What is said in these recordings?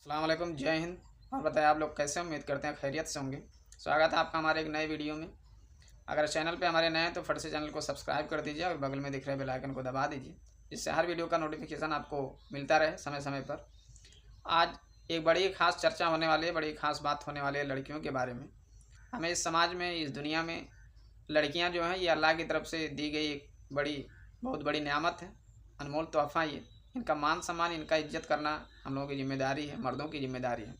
अस्सलाम वालेकुम, जय हिंद। और बताएं आप लोग कैसे हैं? उम्मीद करते हैं खैरियत से होंगे। स्वागत है आपका हमारे एक नए वीडियो में। अगर चैनल पे हमारे नए हैं तो फट से चैनल को सब्सक्राइब कर दीजिए और बगल में दिख रहे बेल आइकन को दबा दीजिए, जिससे हर वीडियो का नोटिफिकेशन आपको मिलता रहे समय समय पर। आज एक बड़ी ख़ास चर्चा होने वाली है, बड़ी ख़ास बात होने वाली है लड़कियों के बारे में। हमें इस समाज में, इस दुनिया में लड़कियां जो हैं ये अल्लाह की तरफ से दी गई एक बहुत बड़ी नेमत है, अनमोल तोहफ़ा ये। इनका मान सम्मान, इनका इज्जत करना हम लोगों की जिम्मेदारी है, मर्दों की जिम्मेदारी है।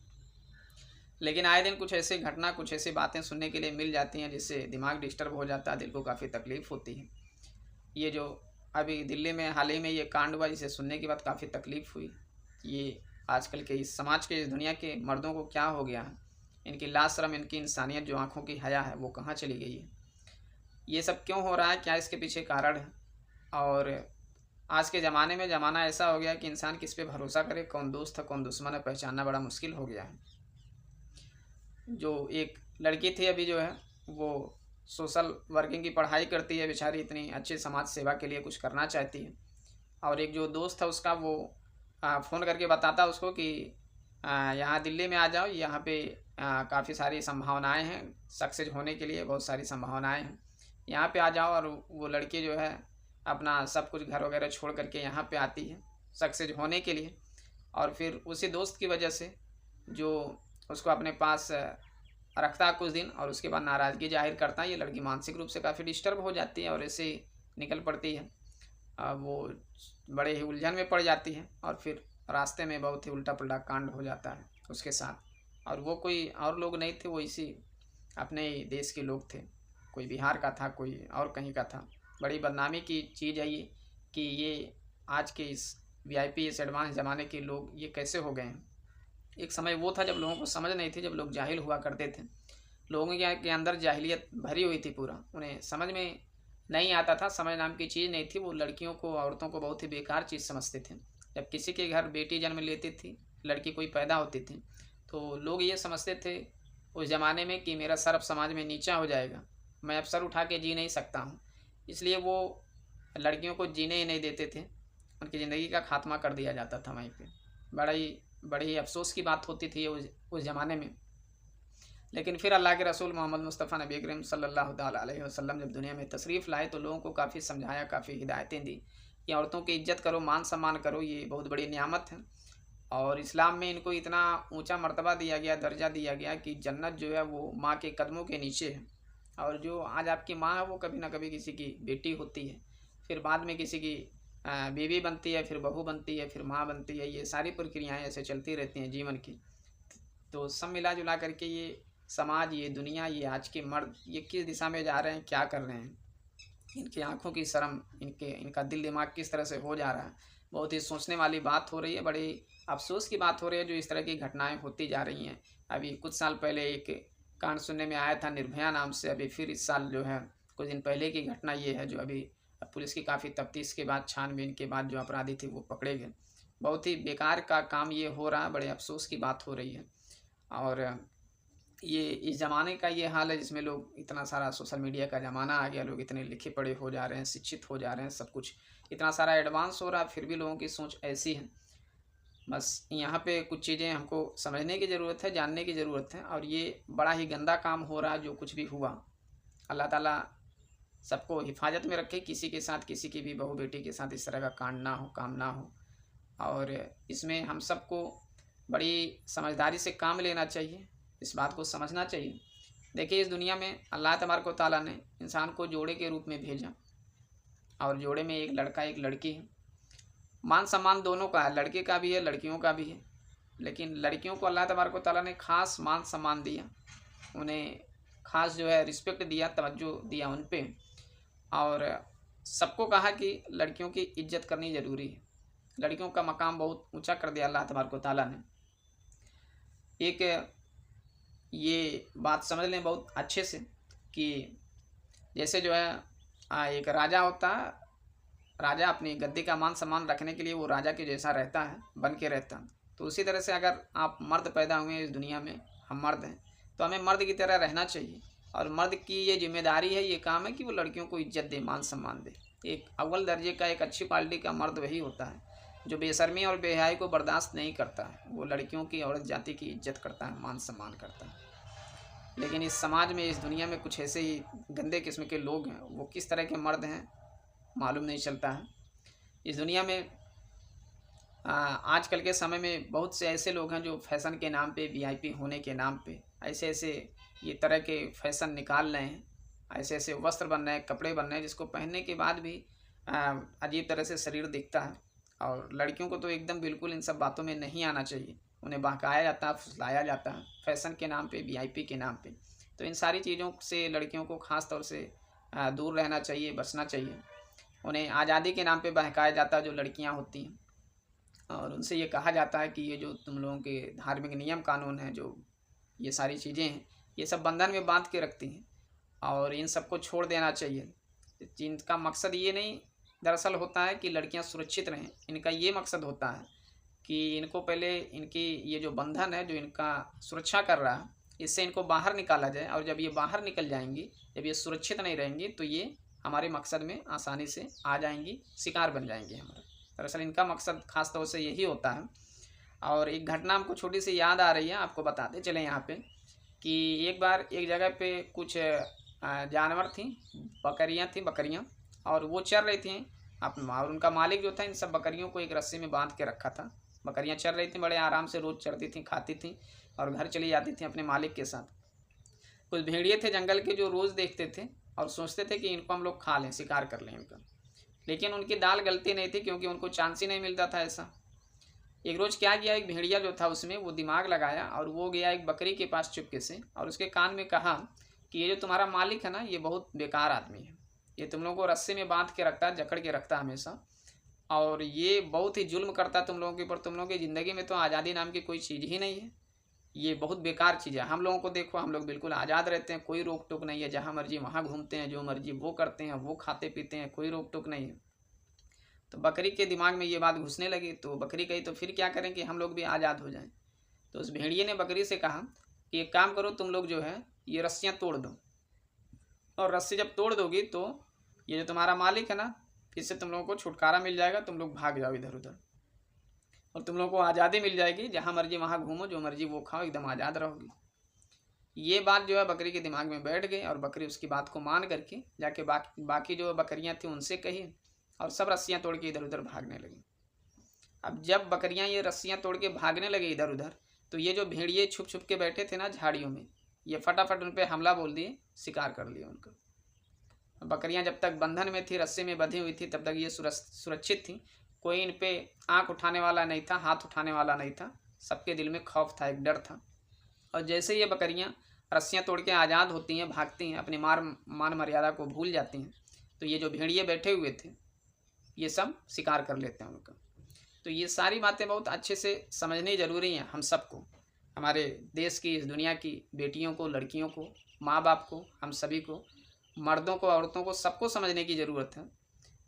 लेकिन आए दिन कुछ ऐसी घटना, कुछ ऐसी बातें सुनने के लिए मिल जाती हैं जिससे दिमाग डिस्टर्ब हो जाता है, दिल को काफ़ी तकलीफ़ होती है। ये जो अभी दिल्ली में हाल ही में ये कांड हुआ, इसे सुनने के बाद काफ़ी तकलीफ़ हुई। ये आजकल के इस समाज के, इस दुनिया के मर्दों को क्या हो गया है? इनकी लाज शर्म, इनकी इंसानियत, जो आँखों की हया है, वो कहाँ चली गई है? ये सब क्यों हो रहा है? क्या इसके पीछे कारण है? और आज के ज़माने में ज़माना ऐसा हो गया है कि इंसान किस पे भरोसा करे, कौन दोस्त है कौन दुश्मन है, पहचानना बड़ा मुश्किल हो गया है। जो एक लड़की थी अभी जो है, वो सोशल वर्किंग की पढ़ाई करती है, बेचारी इतनी अच्छी समाज सेवा के लिए कुछ करना चाहती है। और एक जो दोस्त है उसका, वो फ़ोन करके बताता है उसको कि यहाँ दिल्ली में आ जाओ, यहाँ पे काफ़ी सारी संभावनाएं हैं, सक्सेस होने के लिए बहुत सारी संभावनाएं हैं, यहाँ पे आ जाओ। और वो लड़की जो है अपना सब कुछ घर वगैरह छोड़ करके यहाँ पे आती है सक्सेस होने के लिए। और फिर उसी दोस्त की वजह से, जो उसको अपने पास रखता है कुछ दिन और उसके बाद नाराज़गी जाहिर करता है, ये लड़की मानसिक रूप से काफ़ी डिस्टर्ब हो जाती है और ऐसे ही निकल पड़ती है। वो बड़े ही उलझन में पड़ जाती है और फिर रास्ते में बहुत ही उल्टा पुल्टा कांड हो जाता है उसके साथ। और वो कोई और लोग नहीं थे, वो इसी अपने ही देश के लोग थे। कोई बिहार का था, कोई और कहीं का था। बड़ी बदनामी की चीज़ है ये कि ये आज के इस वीआईपी, इस एडवांस ज़माने के लोग ये कैसे हो गए हैं। एक समय वो था जब लोगों को समझ नहीं थी, जब लोग जाहिल हुआ करते थे। लोगों के अंदर जाहिलियत भरी हुई थी पूरा, उन्हें समझ में नहीं आता था, समझ नाम की चीज़ नहीं थी। वो लड़कियों को, औरतों को बहुत ही बेकार चीज़ समझते थे। जब किसी के घर बेटी जन्म लेती थी, लड़की कोई पैदा होती थी, तो लोग ये समझते थे उस ज़माने में कि मेरा सर अब समाज में नीचा हो जाएगा, मैं अब सर उठा के जी नहीं सकता हूँ। इसलिए वो लड़कियों को जीने ही नहीं देते थे, उनकी ज़िंदगी का खात्मा कर दिया जाता था वहीं पे। बड़ी ही अफ़सोस की बात होती थी उस ज़माने में। लेकिन फिर अल्लाह के रसूल मोहम्मद मुस्तफ़ा नबी करीम सल्लल्लाहु ताला अलैहि वसल्लम जब दुनिया में तशरीफ़ लाए, तो लोगों को काफ़ी समझाया, काफ़ी हिदायतें दी कि औरतों की इज़्ज़त करो, मान सम्मान करो, ये बहुत बड़ी नियामत है। और इस्लाम में इनको इतना ऊंचा मर्तबा दिया गया, दर्जा दिया गया कि जन्नत जो है वो माँ के कदमों के नीचे है। और जो आज आपकी माँ है वो कभी ना कभी किसी की बेटी होती है, फिर बाद में किसी की बीवी बनती है, फिर बहू बनती है, फिर माँ बनती है। ये सारी प्रक्रियाएं ऐसे चलती रहती हैं जीवन की। तो सब मिला जुला करके ये समाज, ये दुनिया, ये आज के मर्द, ये किस दिशा में जा रहे हैं, क्या कर रहे हैं, इनकी आंखों की शर्म, इनका दिल दिमाग किस तरह से हो जा रहा है। बहुत ही सोचने वाली बात हो रही है, बड़ी अफसोस की बात हो रही है जो इस तरह की घटनाएं होती जा रही हैं। अभी कुछ साल पहले एक कांड सुनने में आया था निर्भया नाम से, अभी फिर इस साल जो है, कुछ दिन पहले की घटना ये है जो अभी पुलिस की काफ़ी तफ्तीश के बाद, छानबीन के बाद जो अपराधी थे वो पकड़े गए। बहुत ही बेकार का काम ये हो रहा है, बड़े अफसोस की बात हो रही है। और ये इस ज़माने का ये हाल है जिसमें लोग, इतना सारा सोशल मीडिया का ज़माना आ गया, लोग इतने लिखे पढ़े हो जा रहे हैं, शिक्षित हो जा रहे हैं, सब कुछ इतना सारा एडवांस हो रहा है, फिर भी लोगों की सोच ऐसी है। बस यहाँ पे कुछ चीज़ें हमको समझने की ज़रूरत है, जानने की ज़रूरत है। और ये बड़ा ही गंदा काम हो रहा है जो कुछ भी हुआ। अल्लाह ताला सबको हिफाजत में रखे, किसी के साथ, किसी की भी बहू बेटी के साथ इस तरह का कांड ना हो, काम ना हो। और इसमें हम सबको बड़ी समझदारी से काम लेना चाहिए, इस बात को समझना चाहिए। देखिए, इस दुनिया में अल्लाह तबारक व तआला ने इंसान को जोड़े के रूप में भेजा, और जोड़े में एक लड़का एक लड़की है। मान सम्मान दोनों का है, लड़के का भी है, लड़कियों का भी है। लेकिन लड़कियों को अल्लाह तबारक व तआला ने ख़ास मान सम्मान दिया, उन्हें ख़ास जो है रिस्पेक्ट दिया, तवज्जो दिया उन पे। और सबको कहा कि लड़कियों की इज्जत करनी ज़रूरी है, लड़कियों का मकाम बहुत ऊंचा कर दिया अल्लाह तबारक व तआला ने। एक ये बात समझ लें बहुत अच्छे से कि जैसे जो है एक राजा होता है, राजा अपनी गद्दी का मान सम्मान रखने के लिए वो राजा के जैसा रहता है, बन के रहता है। तो उसी तरह से अगर आप मर्द पैदा हुए इस दुनिया में, हम मर्द हैं, तो हमें मर्द की तरह रहना चाहिए। और मर्द की ये जिम्मेदारी है, ये काम है कि वो लड़कियों को इज्जत दे, मान सम्मान दे। एक अव्वल दर्जे का, एक अच्छी क्वालिटी का मर्द वही होता है जो बेशर्मी और बेहयाई को बर्दाश्त नहीं करता है, वो लड़कियों की, औरत जाति की इज्जत करता है, मान सम्मान करता है। लेकिन इस समाज में, इस दुनिया में कुछ ऐसे ही गंदे किस्म के लोग हैं, वो किस तरह के मर्द हैं मालूम नहीं चलता है। इस दुनिया में आजकल के समय में बहुत से ऐसे लोग हैं जो फैशन के नाम पे, वीआईपी होने के नाम पे ऐसे ऐसे ये तरह के फैशन निकाल रहे हैं, ऐसे ऐसे वस्त्र बन रहे हैं, कपड़े बन रहे हैं, जिसको पहनने के बाद भी अजीब तरह से शरीर दिखता है। और लड़कियों को तो एकदम बिल्कुल इन सब बातों में नहीं आना चाहिए, उन्हें बहकाया जाता है, फुसलाया जाता है फैशन के नाम पे, वीआईपी के नाम पे। तो इन सारी चीज़ों से लड़कियों को ख़ास तौर से दूर रहना चाहिए, बचना चाहिए। उन्हें आज़ादी के नाम पे बहकाया जाता है जो लड़कियां होती हैं, और उनसे ये कहा जाता है कि ये जो तुम लोगों के धार्मिक नियम कानून हैं, जो ये सारी चीज़ें हैं, ये सब बंधन में बांध के रखती हैं और इन सबको छोड़ देना चाहिए। जिनका मकसद ये नहीं दरअसल होता है कि लड़कियां सुरक्षित रहें, इनका ये मकसद होता है कि इनको पहले इनकी ये जो बंधन है जो इनका सुरक्षा कर रहा है, इससे इनको बाहर निकाला जाए। और जब ये बाहर निकल जाएंगी, जब ये सुरक्षित नहीं रहेंगी, तो ये हमारे मकसद में आसानी से आ जाएंगी, शिकार बन जाएंगी हमारा। दरअसल इनका मकसद ख़ास तौर से यही होता है। और एक घटना हमको छोटी सी याद आ रही है, आपको बताते चले यहाँ पे कि एक बार एक जगह पे कुछ जानवर थी, बकरियाँ, और वो चर रही थी और उनका मालिक जो था इन सब बकरियों को एक रस्सी में बांध के रखा था। बकरियाँ चर रही थी, बड़े आराम से रोज़ चरती थी, खाती थी और घर चली जाती थी अपने मालिक के साथ। कुछ भेड़िए थे जंगल के जो रोज़ देखते थे और सोचते थे कि इनको हम लोग खा लें, शिकार कर लें इनका। लेकिन उनकी दाल गलती नहीं थी, क्योंकि उनको चांस ही नहीं मिलता था ऐसा। एक रोज़ क्या किया, एक भेड़िया जो था उसमें वो दिमाग लगाया और वो गया एक बकरी के पास चुपके से और उसके कान में कहा कि ये जो तुम्हारा मालिक है ना, ये बहुत बेकार आदमी है, ये तुम लोगों को रस्से में बांध के रखता है, जकड़ के रखता है हमेशा, और ये बहुत ही जुल्म करता है तुम लोगों के ऊपर। तुम लोगों की ज़िंदगी में तो आज़ादी नाम की कोई चीज़ ही नहीं है, ये बहुत बेकार चीज़ है। हम लोगों को देखो, हम लोग बिल्कुल आज़ाद रहते हैं, कोई रोक टोक नहीं है, जहाँ मर्जी वहाँ घूमते हैं, जो मर्जी वो करते हैं, वो खाते पीते हैं, कोई रोक टोक नहीं है। तो बकरी के दिमाग में ये बात घुसने लगी, तो बकरी कही तो फिर क्या करें कि हम लोग भी आज़ाद हो जाएं। तो उस भेड़िए ने बकरी से कहा कि एक काम करो, तुम लोग जो है ये रस्सियाँ तोड़ दो, और रस्सी जब तोड़ दोगी तो ये जो तुम्हारा मालिक है ना, इससे तुम लोगों को छुटकारा मिल जाएगा, तुम लोग भाग जाओ इधर उधर और तुम लोगों को आज़ादी मिल जाएगी, जहाँ मर्जी वहाँ घूमो, जो मर्जी वो खाओ, एकदम आज़ाद रहोगी। ये बात जो है बकरी के दिमाग में बैठ गई और बकरी उसकी बात को मान करके जाके बाकी जो बकरियां थी उनसे कही और सब रस्सियां तोड़ के इधर उधर भागने लगी। अब जब बकरियां ये रस्सियां तोड़ के भागने लगी इधर उधर, तो ये जो भेड़िए छुप छुप के बैठे थे ना झाड़ियों में, ये फटाफट उन पर हमला बोल दिए, शिकार कर लिया उनका। बकरियां जब तक बंधन में थी, रस्से में बंधी हुई थी, तब तक ये सुरक्षित थी, कोई इन पे आँख उठाने वाला नहीं था, हाथ उठाने वाला नहीं था, सबके दिल में खौफ था, एक डर था। और जैसे ये बकरियां रस्सियां तोड़ के आज़ाद होती हैं, भागती हैं, अपनी मान मर्यादा को भूल जाती हैं, तो ये जो भेड़िए बैठे हुए थे ये सब शिकार कर लेते हैं उनका। तो ये सारी बातें बहुत अच्छे से समझनी ज़रूरी हैं हम सबको, हमारे देश की, इस दुनिया की बेटियों को, लड़कियों को, माँ बाप को, हम सभी को, मर्दों को, औरतों को, सबको समझने की ज़रूरत है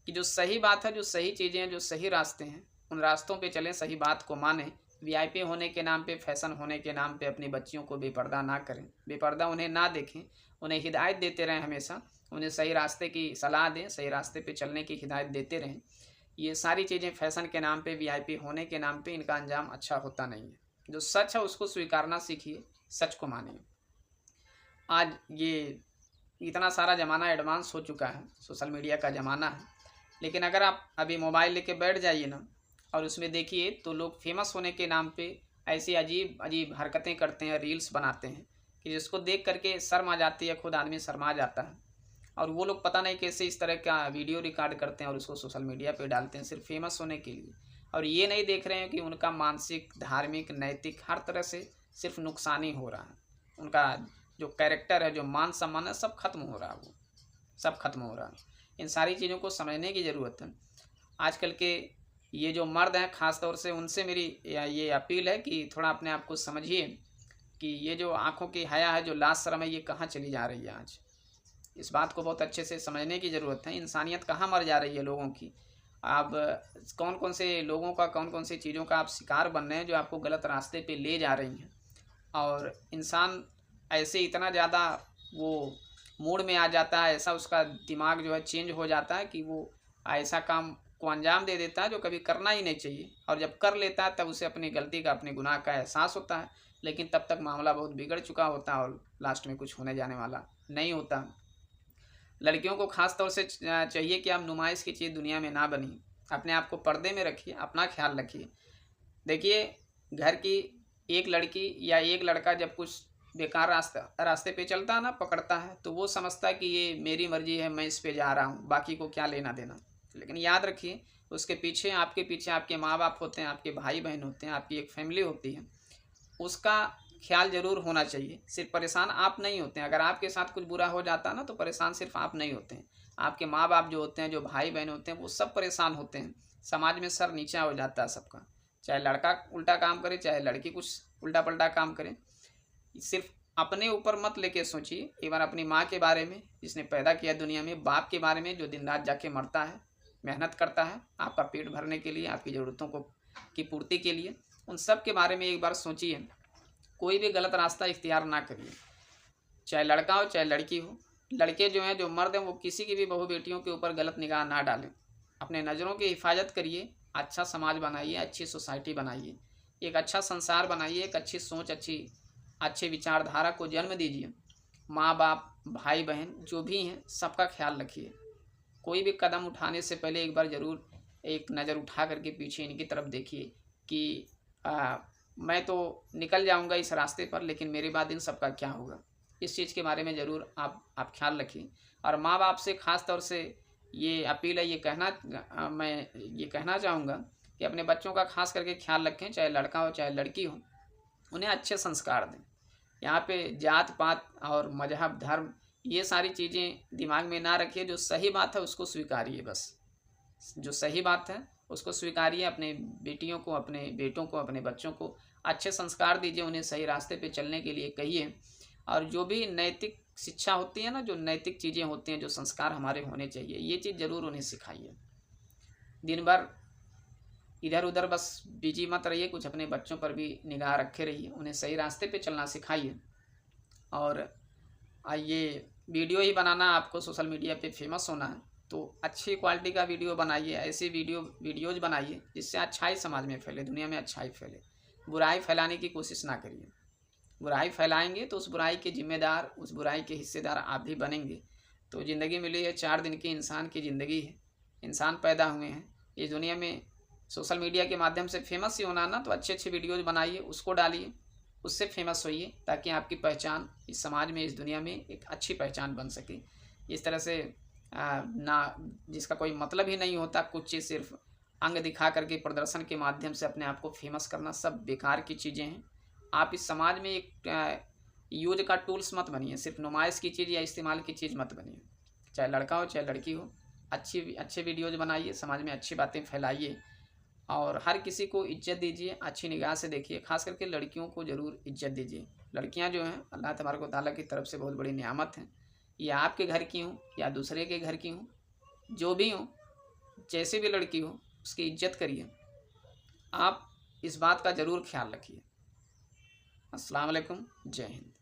कि जो सही बात है, जो सही चीज़ें हैं, जो सही रास्ते हैं, उन रास्तों पे चलें, सही बात को मानें। वीआईपी होने के नाम पे, फैशन होने के नाम पे अपनी बच्चियों को बेपर्दा ना करें, बेपर्दा उन्हें ना देखें, उन्हें हिदायत देते रहें, हमेशा उन्हें सही रास्ते की सलाह दें, सही रास्ते पे चलने की हिदायत देते रहें। ये सारी चीज़ें फैशन के नाम पे, वीआईपी होने के नाम पे, इनका अंजाम अच्छा होता नहीं है। जो सच है उसको स्वीकारना सीखिए, सच को मानिए। आज ये इतना सारा ज़माना एडवांस हो चुका है, सोशल मीडिया का ज़माना है, लेकिन अगर आप अभी मोबाइल लेके बैठ जाइए ना और उसमें देखिए, तो लोग फेमस होने के नाम पे ऐसी अजीब अजीब हरकतें करते हैं, रील्स बनाते हैं कि जिसको देख करके शर्म आ जाती है, खुद आदमी शर्मा जाता है। और वो लोग पता नहीं कैसे इस तरह का वीडियो रिकॉर्ड करते हैं और उसको सोशल मीडिया पे डालते हैं सिर्फ फेमस होने के लिए, और ये नहीं देख रहे हैं कि उनका मानसिक, धार्मिक, नैतिक हर तरह से सिर्फ नुकसान ही हो रहा है। उनका जो कैरेक्टर है, जो मान सम्मान है, सब खत्म हो रहा है, वो सब खत्म हो रहा है। इन सारी चीज़ों को समझने की ज़रूरत है। आजकल के ये जो मर्द हैं, ख़ास तौर से उनसे मेरी ये अपील है कि थोड़ा अपने आप को समझिए कि ये जो आँखों की हया है, जो लाज शर्म है, ये कहाँ चली जा रही है आज। इस बात को बहुत अच्छे से समझने की ज़रूरत है। इंसानियत कहाँ मर जा रही है लोगों की। आप कौन कौन से लोगों का, कौन कौन सी चीज़ों का आप शिकार बन रहे हैं जो आपको गलत रास्ते पे ले जा रही हैं। और इंसान ऐसे इतना ज़्यादा वो मूड में आ जाता है, ऐसा उसका दिमाग जो है चेंज हो जाता है कि वो ऐसा काम को अंजाम दे देता है जो कभी करना ही नहीं चाहिए, और जब कर लेता है तब उसे अपनी गलती का, अपने गुनाह का एहसास होता है, लेकिन तब तक मामला बहुत बिगड़ चुका होता है और लास्ट में कुछ होने जाने वाला नहीं होता। लड़कियों को खास तौर से चाहिए कि आप नुमाइश की चीज़ दुनिया में ना बनी, अपने आप को पर्दे में रखिए, अपना ख्याल रखिए। देखिए, घर की एक लड़की या एक लड़का जब कुछ बेकार रास्ते पे चलता है ना, पकड़ता है, तो वो समझता है कि ये मेरी मर्जी है, मैं इस पे जा रहा हूँ, बाकी को क्या लेना देना। लेकिन याद रखिए, उसके पीछे आपके माँ बाप होते हैं, आपके भाई बहन होते हैं, आपकी एक फैमिली होती है, उसका ख्याल जरूर होना चाहिए। सिर्फ परेशान आप नहीं होते हैं, अगर आपके साथ कुछ बुरा हो जाता है ना, तो परेशान सिर्फ आप नहीं होते हैं, आपके माँ बाप जो होते हैं, जो भाई बहन होते हैं, वो सब परेशान होते हैं। समाज में सर नीचा हो जाता है सबका, चाहे लड़का उल्टा काम करे, चाहे लड़की कुछ उल्टा पल्टा काम करे। सिर्फ अपने ऊपर मत लेके सोचिए, एक बार अपनी माँ के बारे में जिसने पैदा किया दुनिया में, बाप के बारे में जो दिन रात जाके मरता है, मेहनत करता है आपका पेट भरने के लिए, आपकी ज़रूरतों को की पूर्ति के लिए, उन सब के बारे में एक बार सोचिए। कोई भी गलत रास्ता इख्तियार ना करिए, चाहे लड़का हो चाहे लड़की हो। लड़के जो हैं, जो मर्द हैं, वो किसी की भी बहू बेटियों के ऊपर गलत निगाह ना डालें, अपने नज़रों की हिफाजत करिए, अच्छा समाज बनाइए, अच्छी सोसाइटी बनाइए, एक अच्छा संसार बनाइए, एक अच्छी सोच, अच्छे विचारधारा को जन्म दीजिए। माँ बाप, भाई बहन जो भी हैं, सबका ख्याल रखिए। कोई भी कदम उठाने से पहले एक बार ज़रूर एक नज़र उठा करके पीछे इनकी तरफ देखिए कि मैं तो निकल जाऊंगा इस रास्ते पर, लेकिन मेरे बाद इन सबका क्या होगा। इस चीज़ के बारे में ज़रूर आप ख्याल रखिए। और माँ बाप से ख़ास तौर से ये अपील है, मैं ये कहना चाहूँगा कि अपने बच्चों का खास करके ख्याल रखें, चाहे लड़का हो चाहे लड़की हो, उन्हें अच्छे संस्कार दें। यहाँ पे जात पात और मजहब धर्म ये सारी चीज़ें दिमाग में ना रखिए। जो सही बात है उसको स्वीकारिए, बस जो सही बात है उसको स्वीकारिए। अपने बेटियों को, अपने बेटों को, अपने बच्चों को अच्छे संस्कार दीजिए, उन्हें सही रास्ते पे चलने के लिए कहिए। और जो भी नैतिक शिक्षा होती है ना, जो नैतिक चीज़ें होती हैं, जो संस्कार हमारे होने चाहिए, ये चीज़ ज़रूर उन्हें सिखाइए। दिन भर इधर उधर बस बिजी मत रहिए, कुछ अपने बच्चों पर भी निगाह रखे रहिए, उन्हें सही रास्ते पे चलना सिखाइए। और ये वीडियो ही बनाना, आपको सोशल मीडिया पे फेमस होना है, तो अच्छी क्वालिटी का वीडियो बनाइए, ऐसी वीडियोज़ बनाइए जिससे अच्छाई समाज में फैले, दुनिया में अच्छाई फैले। बुराई फैलाने की कोशिश ना करिए। बुराई फैलाएंगे तो उस बुराई के जिम्मेदार, उस बुराई के हिस्सेदार आप भी बनेंगे। तो ज़िंदगी मिली है 4 दिन की, इंसान की ज़िंदगी है, इंसान पैदा हुए हैं इस दुनिया में। सोशल मीडिया के माध्यम से फेमस ही होना ना, तो अच्छे अच्छे वीडियोज़ बनाइए, उसको डालिए, उससे फेमस होइए, ताकि आपकी पहचान इस समाज में, इस दुनिया में एक अच्छी पहचान बन सके। इस तरह से ना, जिसका कोई मतलब ही नहीं होता, कुछ चीज़ सिर्फ अंग दिखा करके प्रदर्शन के माध्यम से अपने आप को फेमस करना, सब बेकार की चीज़ें हैं। आप इस समाज में एक यूज का टूल्स मत बनिए, सिर्फ नुमाइश की चीज़ या इस्तेमाल की चीज़ मत बनिए। चाहे लड़का हो चाहे लड़की हो, अच्छे वीडियोज़ बनाइए, समाज में अच्छी बातें फैलाइए, और हर किसी को इज्जत दीजिए, अच्छी निगाह से देखिए। खास करके लड़कियों को ज़रूर इज्जत दीजिए। लड़कियां जो हैं, अल्लाह तबारक व तआला की तरफ से बहुत बड़ी नियामत हैं। ये आपके घर की हों या दूसरे के घर की हों, जो भी हों, जैसे भी लड़की हो, उसकी इज्जत करिए। आप इस बात का ज़रूर ख्याल रखिए। अस्सलाम वालेकुम, जय हिंद।